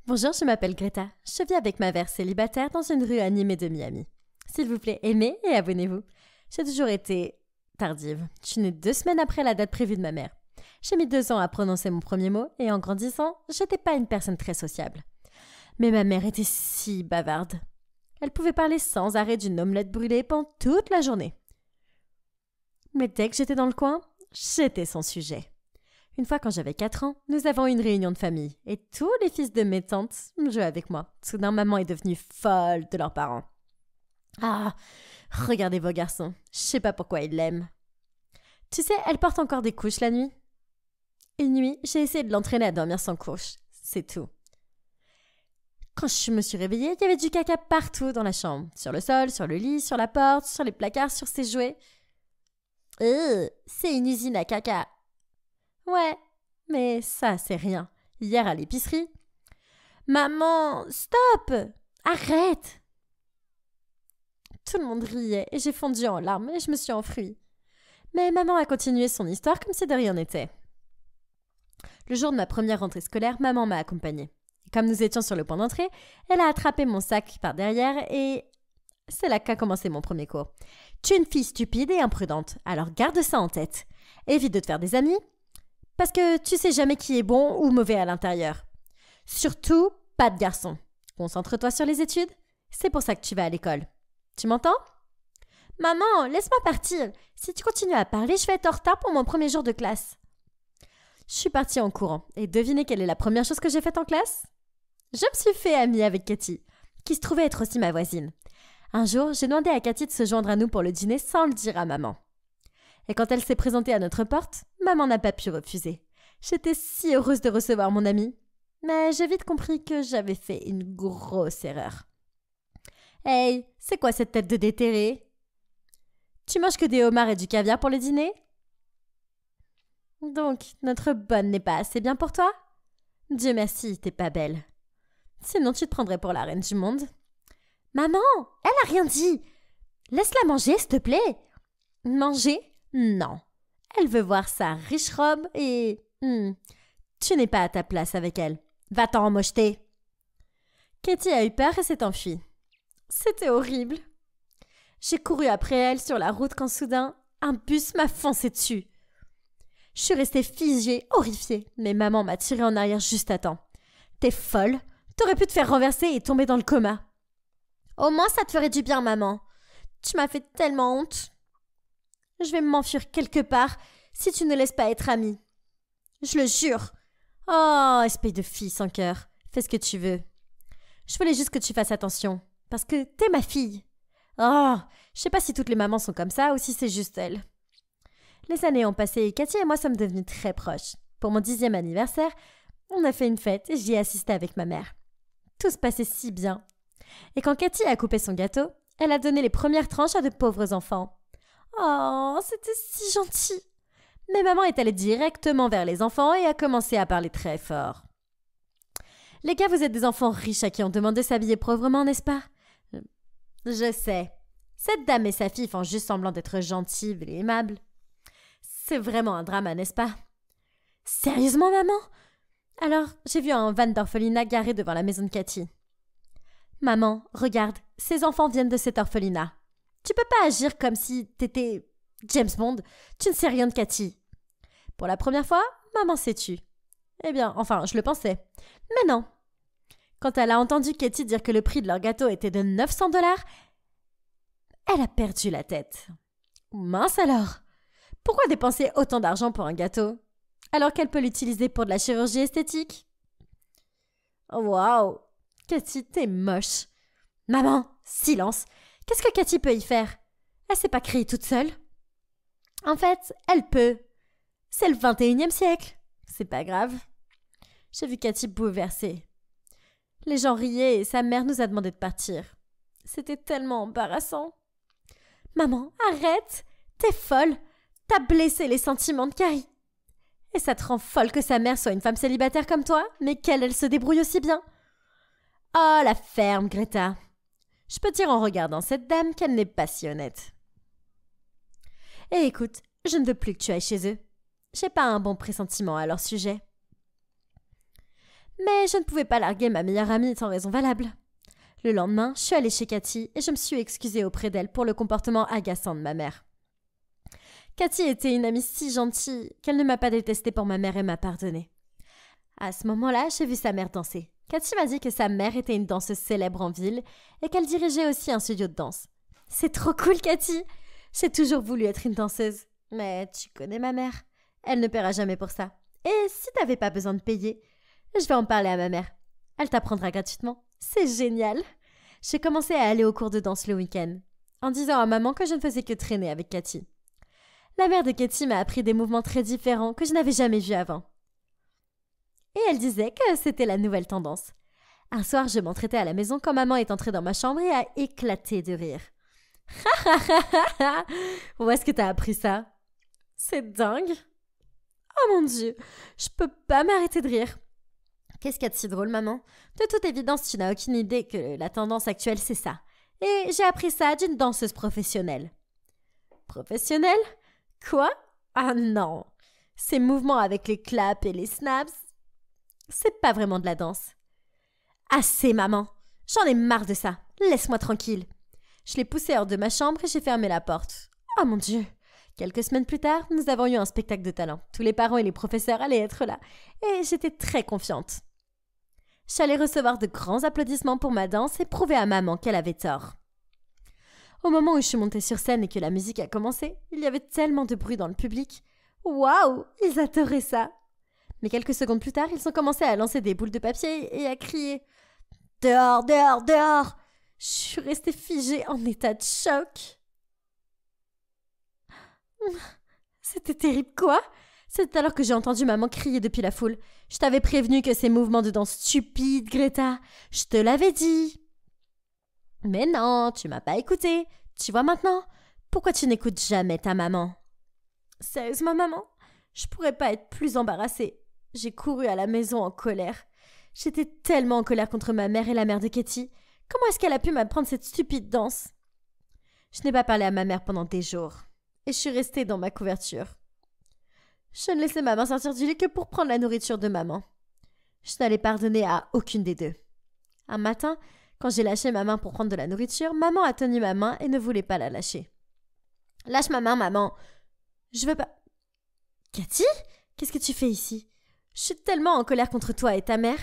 Bonjour, je m'appelle Greta. Je vis avec ma mère célibataire dans une rue animée de Miami. S'il vous plaît, aimez et abonnez-vous. J'ai toujours été tardive. Je suis née 2 semaines après la date prévue de ma mère. J'ai mis 2 ans à prononcer mon premier mot et en grandissant, j'étais pas une personne très sociable. Mais ma mère était si bavarde. Elle pouvait parler sans arrêt d'une omelette brûlée pendant toute la journée. Mais dès que j'étais dans le coin, j'étais son sujet. Une fois quand j'avais 4 ans, nous avons eu une réunion de famille et tous les fils de mes tantes jouaient avec moi. Soudain, maman est devenue folle de leurs parents. Ah, regardez vos garçons, je sais pas pourquoi ils l'aiment. Tu sais, elle porte encore des couches la nuit. Une nuit, j'ai essayé de l'entraîner à dormir sans couche. C'est tout. Quand je me suis réveillée, il y avait du caca partout dans la chambre. Sur le sol, sur le lit, sur la porte, sur les placards, sur ses jouets. C'est une usine à caca. Ouais, mais ça, c'est rien. Hier à l'épicerie. Maman, stop! Arrête! Tout le monde riait et j'ai fondu en larmes et je me suis enfuie. Mais maman a continué son histoire comme si de rien n'était. Le jour de ma première rentrée scolaire, maman m'a accompagnée. Comme nous étions sur le point d'entrée, elle a attrapé mon sac par derrière et c'est là qu'a commencé mon premier cours. Tu es une fille stupide et imprudente, alors garde ça en tête. Évite de te faire des amis, parce que tu sais jamais qui est bon ou mauvais à l'intérieur. Surtout, pas de garçon. Concentre-toi sur les études, c'est pour ça que tu vas à l'école. Tu m'entends? Maman, laisse-moi partir. Si tu continues à parler, je vais être en retard pour mon premier jour de classe. Je suis partie en courant et devinez quelle est la première chose que j'ai faite en classe? Je me suis fait amie avec Cathy, qui se trouvait être aussi ma voisine. Un jour, j'ai demandé à Cathy de se joindre à nous pour le dîner sans le dire à maman. Et quand elle s'est présentée à notre porte, maman n'a pas pu refuser. J'étais si heureuse de recevoir mon amie. Mais j'ai vite compris que j'avais fait une grosse erreur. Hey, c'est quoi cette tête de déterré? Tu manges que des homards et du caviar pour le dîner? Donc, notre bonne n'est pas assez bien pour toi? Dieu merci, t'es pas belle. Sinon, tu te prendrais pour la reine du monde. Maman, elle a rien dit. Laisse-la manger, s'il te plaît. Manger? Non. Elle veut voir sa riche robe et... tu n'es pas à ta place avec elle. Va-t'en mocheter. Katie a eu peur et s'est enfuie. C'était horrible. J'ai couru après elle sur la route quand soudain, un bus m'a foncé dessus. Je suis restée figée, horrifiée, mais maman m'a tirée en arrière juste à temps. T'es folle? T'aurais pu te faire renverser et tomber dans le coma. Au moins ça te ferait du bien, maman. Tu m'as fait tellement honte. Je vais m'enfuir quelque part si tu ne laisses pas être amie. Je le jure. Oh, espèce de fille sans cœur. Fais ce que tu veux. Je voulais juste que tu fasses attention. Parce que t'es ma fille. Oh, je sais pas si toutes les mamans sont comme ça ou si c'est juste elle. Les années ont passé et Cathy et moi sommes devenus très proches. Pour mon 10e anniversaire, on a fait une fête et j'y ai assisté avec ma mère. Tout se passait si bien. Et quand Cathy a coupé son gâteau, elle a donné les premières tranches à de pauvres enfants. Oh, c'était si gentil. Mais maman est allée directement vers les enfants et a commencé à parler très fort. Les gars, vous êtes des enfants riches à qui on demande de s'habiller pauvrement, n'est-ce pas? Je sais. Cette dame et sa fille font juste semblant d'être gentilles et aimables. C'est vraiment un drama, n'est-ce pas? Sérieusement, maman? Alors, j'ai vu un van d'orphelinat garé devant la maison de Cathy. Maman, regarde, ces enfants viennent de cet orphelinat. Tu peux pas agir comme si t'étais James Bond. Tu ne sais rien de Cathy. Pour la première fois, maman s'est tue. Eh bien, enfin, je le pensais. Mais non. Quand elle a entendu Cathy dire que le prix de leur gâteau était de 900 $, elle a perdu la tête. Mince alors. Pourquoi dépenser autant d'argent pour un gâteau, alors qu'elle peut l'utiliser pour de la chirurgie esthétique? Waouh! Cathy, t'es moche. Maman, silence. Qu'est-ce que Cathy peut y faire? Elle s'est pas créée toute seule. En fait, elle peut. C'est le 21e siècle. C'est pas grave. J'ai vu Cathy bouleversée. Les gens riaient et sa mère nous a demandé de partir. C'était tellement embarrassant. Maman, arrête! T'es folle! T'as blessé les sentiments de Carrie. Et ça te rend folle que sa mère soit une femme célibataire comme toi, mais qu'elle se débrouille aussi bien. Oh, la ferme, Greta. Je peux dire en regardant cette dame qu'elle n'est pas si honnête. Et écoute, je ne veux plus que tu ailles chez eux. J'ai pas un bon pressentiment à leur sujet. Mais je ne pouvais pas larguer ma meilleure amie sans raison valable. Le lendemain, je suis allée chez Cathy et je me suis excusée auprès d'elle pour le comportement agaçant de ma mère. Cathy était une amie si gentille qu'elle ne m'a pas détestée pour ma mère et m'a pardonné. À ce moment-là, j'ai vu sa mère danser. Cathy m'a dit que sa mère était une danseuse célèbre en ville et qu'elle dirigeait aussi un studio de danse. C'est trop cool, Cathy! J'ai toujours voulu être une danseuse. Mais tu connais ma mère. Elle ne paiera jamais pour ça. Et si t'avais pas besoin de payer, je vais en parler à ma mère. Elle t'apprendra gratuitement. C'est génial! J'ai commencé à aller au cours de danse le week-end, en disant à maman que je ne faisais que traîner avec Cathy. La mère de Cathy m'a appris des mouvements très différents que je n'avais jamais vus avant. Et elle disait que c'était la nouvelle tendance. Un soir, je m'entraitais à la maison quand maman est entrée dans ma chambre et a éclaté de rire. Où est-ce que t'as appris ça? C'est dingue! Oh mon Dieu, je peux pas m'arrêter de rire. Qu'est-ce qu'il y a de si drôle, maman? De toute évidence, tu n'as aucune idée que la tendance actuelle, c'est ça. Et j'ai appris ça d'une danseuse professionnelle. Professionnelle? Quoi? Ah non! Ces mouvements avec les claps et les snaps, c'est pas vraiment de la danse. Assez, maman! J'en ai marre de ça. Laisse-moi tranquille. Je l'ai poussée hors de ma chambre et j'ai fermé la porte. Oh mon Dieu! Quelques semaines plus tard, nous avons eu un spectacle de talent. Tous les parents et les professeurs allaient être là. Et j'étais très confiante. J'allais recevoir de grands applaudissements pour ma danse et prouver à maman qu'elle avait tort. Au moment où je suis montée sur scène et que la musique a commencé, il y avait tellement de bruit dans le public. Waouh! Ils adoraient ça! Mais quelques secondes plus tard, ils ont commencé à lancer des boules de papier et à crier « Dehors, dehors, dehors !» Je suis restée figée en état de choc. C'était terrible, quoi? C'est alors que j'ai entendu maman crier depuis la foule. « Je t'avais prévenu que ces mouvements de danse stupides, Greta. Je te l'avais dit. » Mais non, tu m'as pas écouté. Tu vois maintenant? Pourquoi tu n'écoutes jamais ta maman? Sérieusement, maman? Je pourrais pas être plus embarrassée. J'ai couru à la maison en colère. J'étais tellement en colère contre ma mère et la mère de Katie. Comment est-ce qu'elle a pu m'apprendre cette stupide danse? Je n'ai pas parlé à ma mère pendant des jours. Et je suis restée dans ma couverture. Je ne laissais ma main sortir du lit que pour prendre la nourriture de maman. Je n'allais pardonner à aucune des deux. Un matin, quand j'ai lâché ma main pour prendre de la nourriture, maman a tenu ma main et ne voulait pas la lâcher. « Lâche ma main, maman. Je veux pas... » « Cathy, qu'est-ce que tu fais ici? Je suis tellement en colère contre toi et ta mère.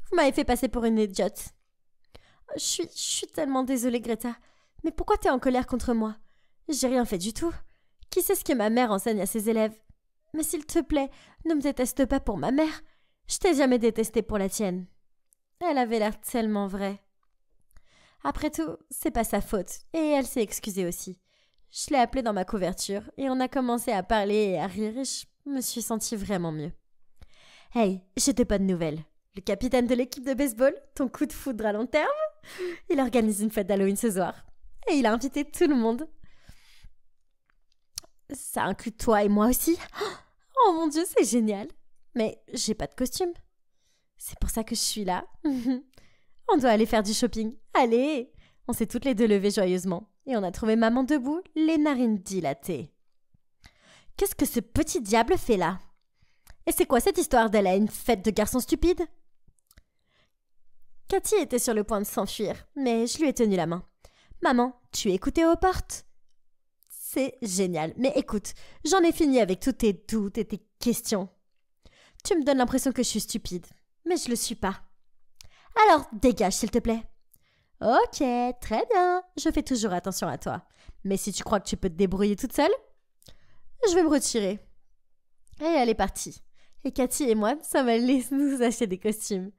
Vous m'avez fait passer pour une idiote. » Je suis tellement désolée, Greta. Mais pourquoi t'es en colère contre moi? J'ai rien fait du tout. Qui sait ce que ma mère enseigne à ses élèves? Mais s'il te plaît, ne me déteste pas pour ma mère. Je t'ai jamais détestée pour la tienne. Elle avait l'air tellement vraie. Après tout, c'est pas sa faute, et elle s'est excusée aussi. Je l'ai appelée dans ma couverture, et on a commencé à parler et à rire, et je me suis sentie vraiment mieux. Hey, j'ai de bonnes nouvelles. Le capitaine de l'équipe de baseball, ton coup de foudre à long terme, il organise une fête d'Halloween ce soir. Et il a invité tout le monde. Ça inclut toi et moi aussi. Oh mon Dieu, c'est génial. Mais j'ai pas de costume. C'est pour ça que je suis là. On doit aller faire du shopping. Allez! On s'est toutes les deux levées joyeusement. Et on a trouvé maman debout, les narines dilatées. Qu'est-ce que ce petit diable fait là? Et c'est quoi cette histoire d'aller à une fête de garçons stupides? Cathy était sur le point de s'enfuir, mais je lui ai tenu la main. Maman, tu écoutais aux portes? C'est génial. Mais écoute, j'en ai fini avec tous tes doutes et tes questions. Tu me donnes l'impression que je suis stupide, mais je le suis pas. Alors, dégage, s'il te plaît. Ok, très bien. Je fais toujours attention à toi. Mais si tu crois que tu peux te débrouiller toute seule, je vais me retirer. Et elle est partie. Et Cathy et moi sommes allés nous acheter des costumes.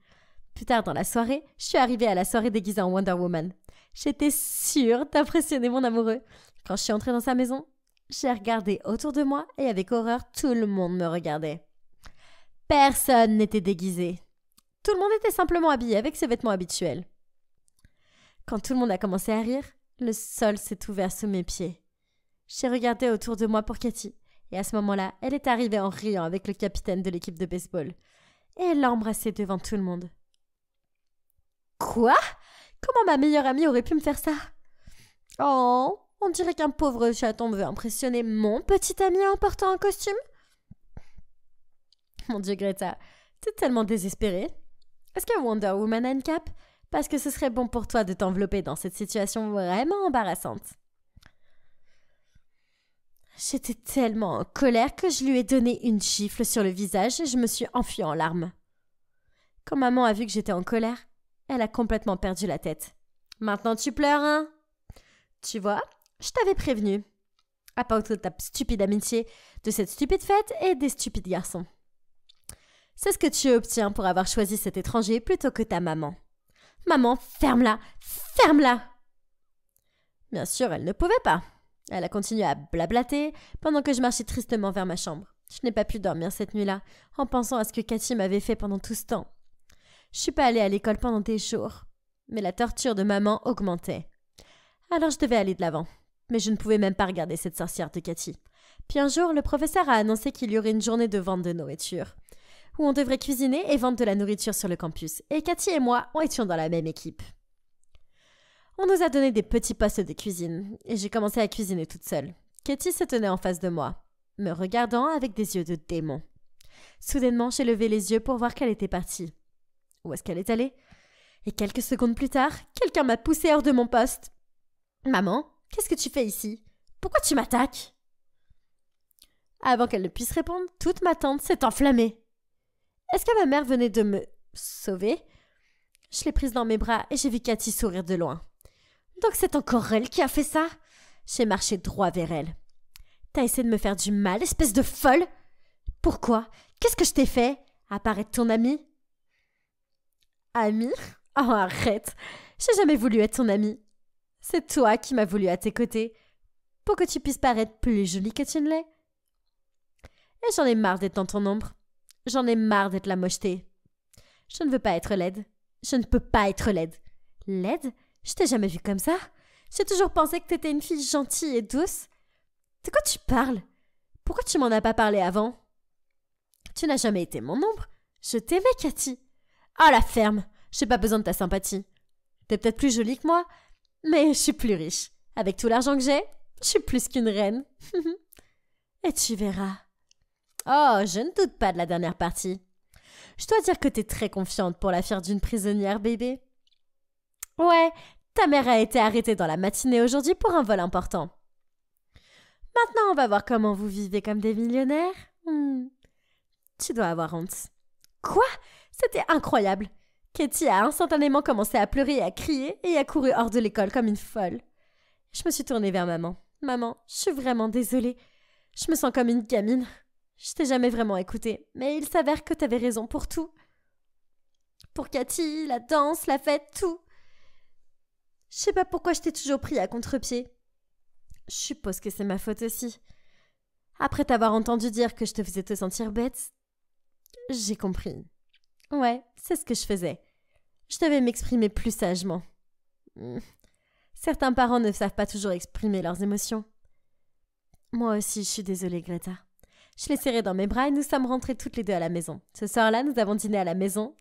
Plus tard dans la soirée, je suis arrivée à la soirée déguisée en Wonder Woman. J'étais sûre d'impressionner mon amoureux. Quand je suis entrée dans sa maison, j'ai regardé autour de moi et avec horreur, tout le monde me regardait. Personne n'était déguisé. Tout le monde était simplement habillé avec ses vêtements habituels. Quand tout le monde a commencé à rire, le sol s'est ouvert sous mes pieds. J'ai regardé autour de moi pour Cathy. Et à ce moment-là, elle est arrivée en riant avec le capitaine de l'équipe de baseball. Et elle l'a embrassé devant tout le monde. Quoi? Comment ma meilleure amie aurait pu me faire ça? Oh, on dirait qu'un pauvre chaton veut impressionner mon petit ami en portant un costume. Mon Dieu, Greta, t'es tellement désespérée. Est-ce que Wonder Woman a une cape? Parce que ce serait bon pour toi de t'envelopper dans cette situation vraiment embarrassante. J'étais tellement en colère que je lui ai donné une gifle sur le visage et je me suis enfuie en larmes. Quand maman a vu que j'étais en colère, elle a complètement perdu la tête. « Maintenant tu pleures, hein? Tu vois, je t'avais prévenu. À part de ta stupide amitié, de cette stupide fête et des stupides garçons. C'est ce que tu obtiens pour avoir choisi cet étranger plutôt que ta maman. Maman, ferme-la! Ferme-la! » Bien sûr, elle ne pouvait pas. Elle a continué à blablater pendant que je marchais tristement vers ma chambre. Je n'ai pas pu dormir cette nuit-là en pensant à ce que Cathy m'avait fait pendant tout ce temps. Je suis pas allée à l'école pendant des jours, mais la torture de maman augmentait. Alors je devais aller de l'avant, mais je ne pouvais même pas regarder cette sorcière de Cathy. Puis un jour, le professeur a annoncé qu'il y aurait une journée de vente de nourriture, où on devrait cuisiner et vendre de la nourriture sur le campus, et Cathy et moi, on étions dans la même équipe. On nous a donné des petits postes de cuisine, et j'ai commencé à cuisiner toute seule. Cathy se tenait en face de moi, me regardant avec des yeux de démon. Soudainement, j'ai levé les yeux pour voir qu'elle était partie. Où est-ce qu'elle est allée? Et quelques secondes plus tard, quelqu'un m'a poussée hors de mon poste. « Maman, qu'est-ce que tu fais ici? Pourquoi tu m'attaques ?» Avant qu'elle ne puisse répondre, toute ma tente s'est enflammée. Est-ce que ma mère venait de me sauver? Je l'ai prise dans mes bras et j'ai vu Cathy sourire de loin. Donc c'est encore elle qui a fait ça? J'ai marché droit vers elle. T'as essayé de me faire du mal, espèce de folle? Pourquoi? Qu'est-ce que je t'ai fait? Apparaître ton amie? Ami? Oh, arrête! J'ai jamais voulu être ton amie. C'est toi qui m'as voulu à tes côtés, pour que tu puisses paraître plus jolie que tu ne l'es. Et j'en ai marre d'être dans ton ombre. J'en ai marre d'être la mocheté. Je ne veux pas être laide. Je ne peux pas être laide. Laide? Je t'ai jamais vue comme ça. J'ai toujours pensé que t'étais une fille gentille et douce. De quoi tu parles? Pourquoi tu m'en as pas parlé avant? Tu n'as jamais été mon ombre. Je t'aimais, Cathy. Ah, la ferme! J'ai pas besoin de ta sympathie. T'es peut-être plus jolie que moi, mais je suis plus riche. Avec tout l'argent que j'ai, je suis plus qu'une reine. Et tu verras. Oh, je ne doute pas de la dernière partie. Je dois dire que t'es très confiante pour l'affaire d'une prisonnière, bébé. Ouais, ta mère a été arrêtée dans la matinée aujourd'hui pour un vol important. Maintenant, on va voir comment vous vivez comme des millionnaires. Tu dois avoir honte. Quoi? C'était incroyable. Cathy a instantanément commencé à pleurer et à crier et a couru hors de l'école comme une folle. Je me suis tournée vers maman. Maman, je suis vraiment désolée. Je me sens comme une gamine. Je t'ai jamais vraiment écoutée, mais il s'avère que t'avais raison pour tout. Pour Cathy, la danse, la fête, tout. Je sais pas pourquoi je t'ai toujours pris à contre-pied. Je suppose que c'est ma faute aussi. Après t'avoir entendu dire que je te faisais te sentir bête, j'ai compris. Ouais, c'est ce que je faisais. Je devais m'exprimer plus sagement. Certains parents ne savent pas toujours exprimer leurs émotions. Moi aussi, je suis désolée, Greta. Je l'ai serrée dans mes bras et nous sommes rentrées toutes les deux à la maison. Ce soir-là, nous avons dîné à la maison.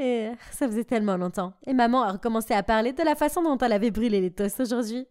Et ça faisait tellement longtemps. Et maman a recommencé à parler de la façon dont elle avait brûlé les toasts aujourd'hui.